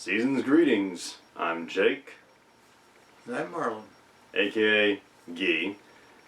Season's greetings. I'm Jake, And I'm Marlin. aka Gee,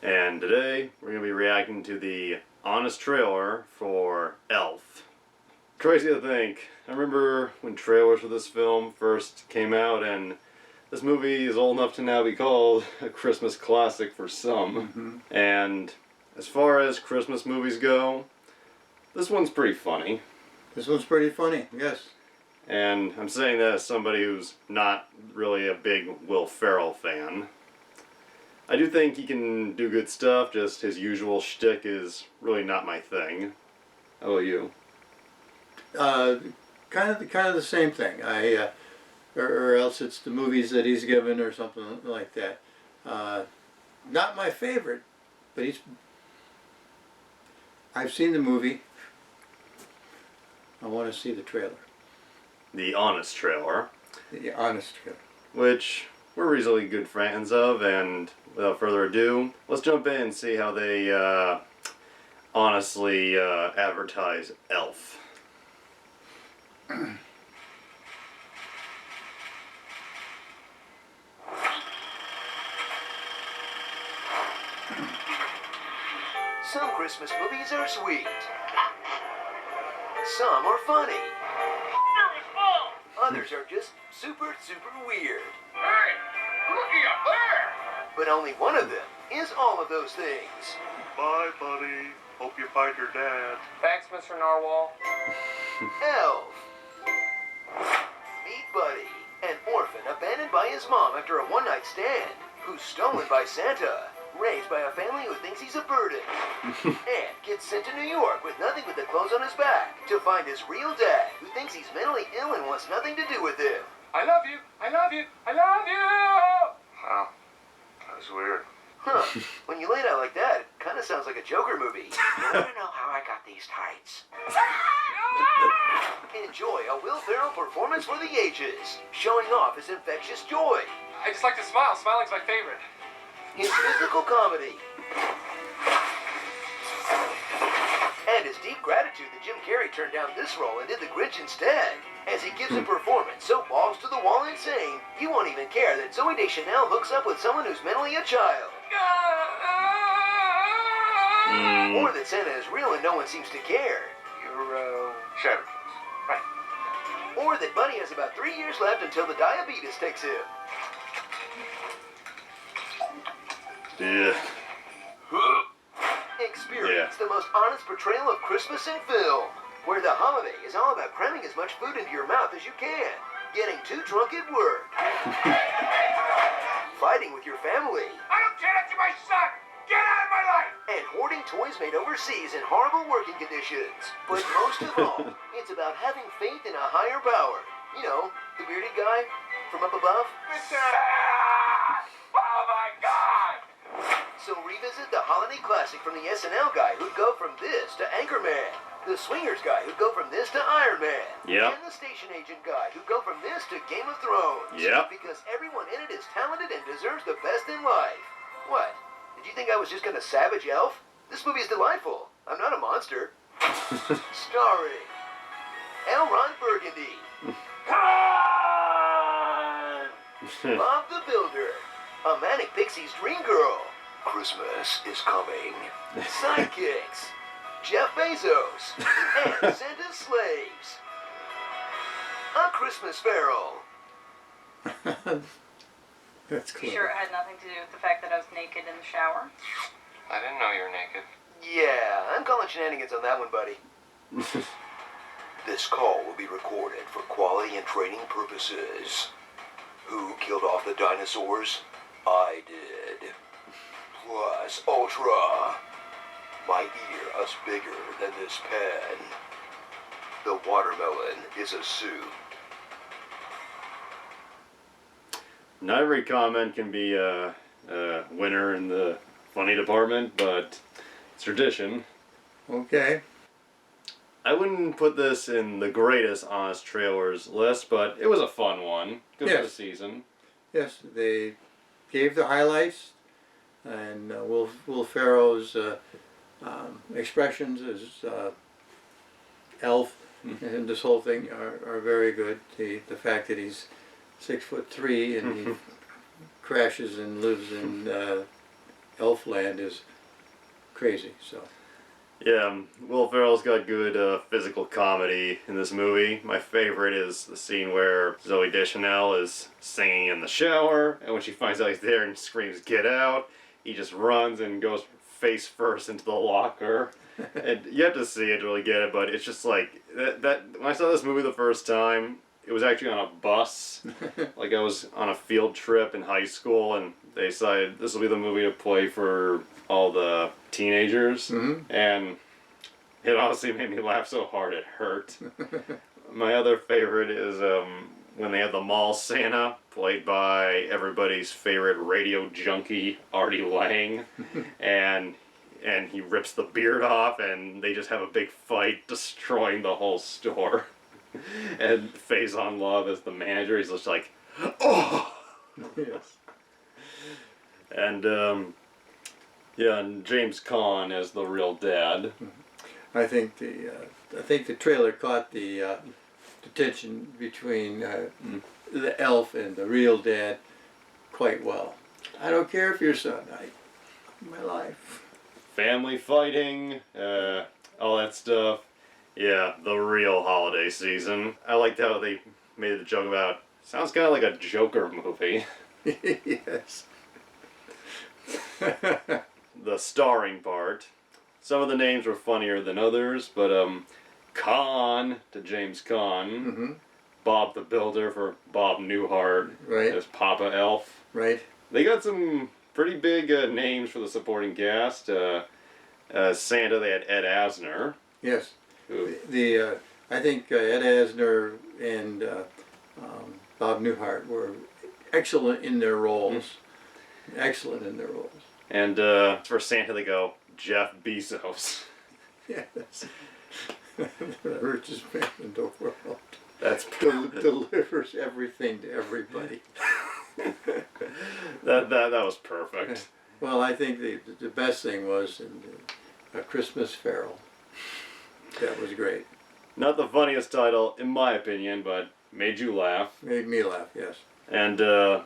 and today we're going to be reacting to the honest trailer for Elf. Crazy to think, I remember when trailers for this film first came out, and this movie is old enough to now be called a Christmas classic for some. And as far as Christmas movies go, this one's pretty funny. This one's pretty funny, yes. And I'm saying that as somebody who's not really a big Will Ferrell fan. I do think he can do good stuff, just his usual shtick is really not my thing. How about you? Kind of the same thing. Or else it's the movies that he's given or something like that. Not my favorite, but I've seen the movie. I want to see the trailer. The honest trailer. The honest trailer. Which we're reasonably good fans of, and without further ado, let's jump in and see how they honestly advertise Elf. Some Christmas movies are sweet. Some are funny. Others are just super weird. Hey, looky up there! But only one of them is all of those things. Bye, buddy. Hope you find your dad. Thanks, Mr. Narwhal. Elf. Meet Buddy, an orphan abandoned by his mom after a one-night stand, who's stolen by Santa, raised by a family who thinks he's a burden, and gets sent to New York with nothing but the clothes on his back to find his real dad, who thinks he's mentally ill and wants nothing to do with him. I love you! I love you! I love you! Wow. That was weird. Huh. When you lay it out like that, it kind of sounds like a Joker movie. You want to know how I got these tights? Enjoy a Will Ferrell performance for the ages, showing off his infectious joy. I just like to smile. Smiling's my favorite. His physical comedy, and his deep gratitude that Jim Carrey turned down this role and did The Grinch instead, as he gives a performance so balls to the wall insane, you won't even care that Zooey Deschanel hooks up with someone who's mentally a child. Or that Santa is real and no one seems to care. You're, Shadow. Right. Or that Buddy has about 3 years left until the diabetes takes him. Yeah. Experience the most honest portrayal of Christmas in film, where the holiday is all about cramming as much food into your mouth as you can, getting too drunk at work, fighting with your family, I don't care that you're my son! Get out of my life! and hoarding toys made overseas in horrible working conditions. But most of all, it's about having faith in a higher power. You know, the bearded guy from up above. Oh my God! So revisit the holiday classic from the SNL guy who'd go from this to Anchorman, the Swingers guy who'd go from this to Iron Man, Yep. and the station agent guy who'd go from this to Game of Thrones. Yep. Because everyone in it is talented and deserves the best in life. What? Did you think I was just gonna savage Elf? This movie is delightful. I'm not a monster. Starring L. Ron Burgundy, Bob the Builder, a Manic Pixie's dream girl. Christmas is coming. Sidekicks, Jeff Bezos, and Santa's slaves. A Christmas Ferrell. That's You clever. sure it had nothing to do with the fact that I was naked in the shower? I didn't know you were naked. Yeah, I'm calling shenanigans on that one, buddy. This call will be recorded for quality and training purposes. Who killed off the dinosaurs? I did. Plus Ultra. My ear is bigger than this pen. The watermelon is a suit. Not every comment can be a winner in the funny department, but it's tradition. Okay. I wouldn't put this in the greatest honest trailers list, but it was a fun one. Good for the Yes. season. Yes, they gave the highlights, and Will Ferrell's expressions as Elf and this whole thing are very good. The fact that he's 6'3" and he crashes and lives in Elfland is crazy. So. Yeah, Will Ferrell's got good physical comedy in this movie. My favorite is the scene where Zooey Deschanel is singing in the shower, and when she finds out he's there and screams, "Get out!" he just runs and goes face first into the locker. And you have to see it to really get it, but it's just like, that when I saw this movie the first time, it was actually on a bus. Like I was on a field trip in high school, and they decided this will be the movie to play for all the teenagers, and it honestly made me laugh so hard it hurt. My other favorite is when they have the mall Santa, played by everybody's favorite radio junkie Artie Lang, and he rips the beard off, and they just have a big fight, destroying the whole store. And Faison Love as the manager, he's just like, oh! Yes. And yeah, and James Caan as the real dad. I think the trailer caught the tension between the elf and the real dad quite well. I don't care if you're son. My life. Family fighting, all that stuff. Yeah, the real holiday season. I liked how they made the joke about, sounds kind of like a Joker movie. Yes. The starring part. Some of the names were funnier than others, but Caan to James Caan, Bob the Builder for Bob Newhart Right. as Papa Elf. Right. They got some pretty big names for the supporting cast. Santa, they had Ed Asner. Yes. Who, I think Ed Asner and Bob Newhart were excellent in their roles. Excellent in their roles. and for Santa, they go Jeff Bezos. Yes. The richest man in the world. That's Delivers everything to everybody. that was perfect. Well, I think the best thing was in A Christmas Ferrell. That was great. Not the funniest title, in my opinion, but made you laugh. Made me laugh, yes. And the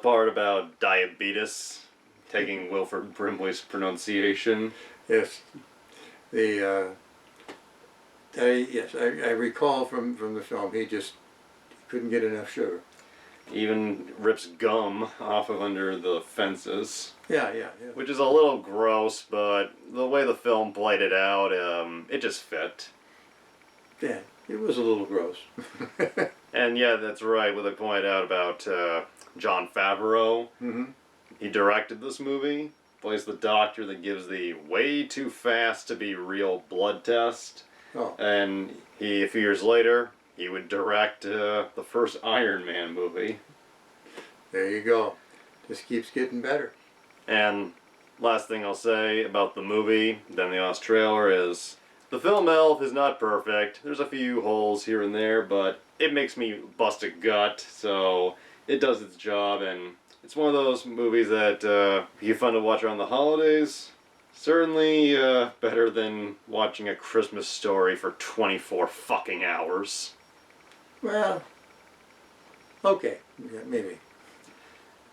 part about diabetes, taking Wilford Brimley's pronunciation. Yes. I recall from the film, he just couldn't get enough sugar. Even rips gum off of under the fences. Yeah. Which is a little gross, but the way the film played it out, it just fit. Yeah, it was a little gross. And yeah, that's right, what they pointed out about Jon Favreau. He directed this movie, plays the doctor that gives the way too fast to be real blood test. Oh. And a few years later, he would direct the first Iron Man movie. There you go. Just keeps getting better. And last thing I'll say about the movie, then the Oz trailer, is the film Elf is not perfect. There's a few holes here and there, but it makes me bust a gut, so it does its job, and it's one of those movies that be fun to watch around the holidays. Certainly better than watching A Christmas Story for 24 fucking hours. Well, okay, yeah, maybe.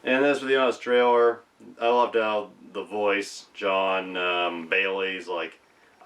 And as for the Oz trailer, I loved how the voice, John Bailey's like,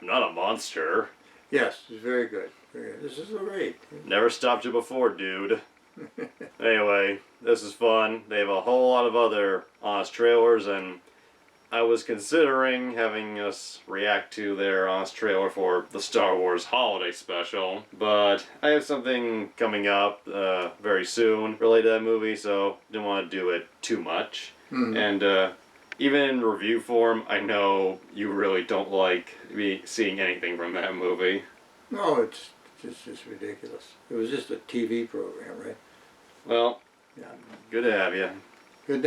I'm not a monster. Yes, it's very good. Very good. This is great. Never stopped you before, dude. Anyway, this is fun. They have a whole lot of other Honest trailers, and I was considering having us react to their Honest trailer for the Star Wars Holiday Special, but I have something coming up very soon related to that movie, so didn't want to do it too much. And even in review form, I know you really don't like me seeing anything from that movie. No, it's just ridiculous. It was just a TV program, right? Well, Yeah. good to have you. Good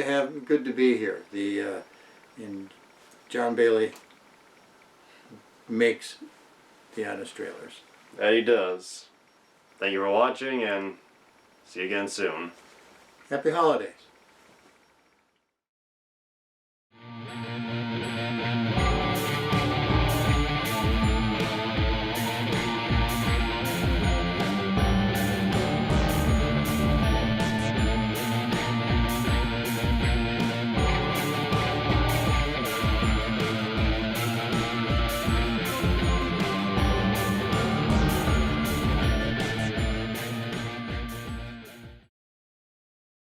to be here. And John Bailey makes the Honest trailers. That he does. Thank you for watching, and see you again soon. Happy holidays.